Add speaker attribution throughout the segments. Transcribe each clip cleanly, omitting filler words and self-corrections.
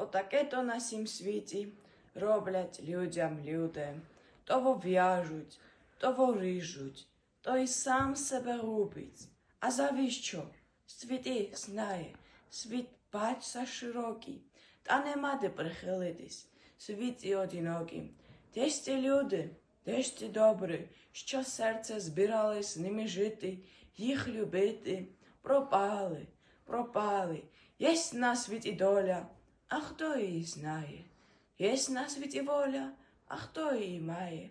Speaker 1: Потакето на сим світі роблять людям люди. Того в'яжуть, того ріжуть, той сам себе губить. А завіщо? Світ знає, світ бачса широкий, та нема де прихилитись, світ і одинокий. Де ж ті люди, де ж ті добрі, що серце збирали з ними жити, їх любити, пропали, пропали. Єсть на світі доля, а хто її знає? Єсть на світі воля, а хто її має?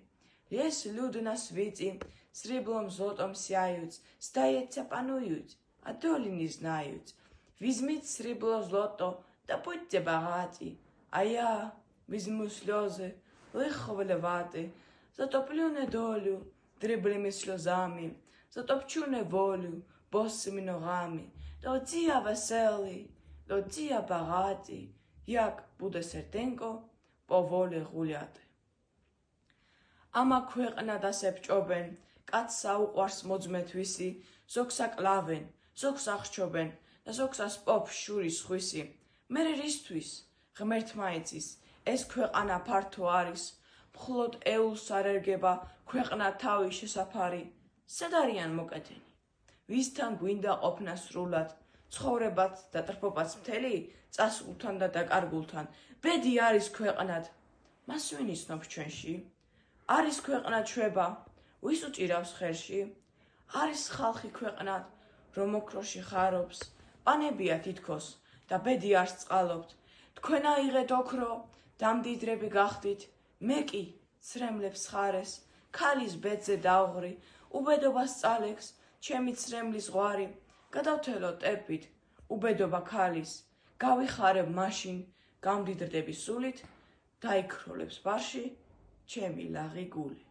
Speaker 1: Єсть люди на світі, сріблом золотом сяють, здається, панують, а долі не знають. Візьміть срібло злото та будьте багаті, а я візьму сльози, лихо виливати, затоплю недолю дріблими сльозами, затопчу неволю босими ногами. Тоді я веселий, тоді я багатий, як буде серденько поволі гуляти. Ამა ქვეყნა დასებჭობენ, კაც საუყვარს მოძმეთვისი, ზოგს აკლავენ, ზოგს აღსჩობენ და ზოგს ასპობს შურის ხვისი. მერე რისთვის ღმერთმა იცის, ეს ქვეყანა ფართო არის, მხოლოდ ეულს არ ერგება ქვეყნა თავის შესაფარი. სად არიან მოკეთენი? ვისთან გვინდა ყოფნა სრულად, ცხოვრებაც და ტრფობაც მთელი, წასულთან და დაკარგულთან. ბედი არის ქვეყნად, მას ვინ იცნობს ჩვენში? არის ქვეყნა ჩვება, ვის უჭირავს ხელში? არის ხალხი ქვეყნად, რომ ოქროში ხარობს, პანებია თითქოს და ბედი არ სწყალობთ. თქვენ აიღეთ ოქრო, დამდიდრები გახდით, მე კი ცრემლებს ხარეს, ქალის ბედზე დავღრი, უბედობას წალექს, ჩემი ცრემლის ზღვარი, გადავთელო ტერპით, უბედობა ქალის, გავიხარებ მაშინ, გამდიდრდები სულით, დაიქროლებს ბარში, ჩემი ლაღი გული.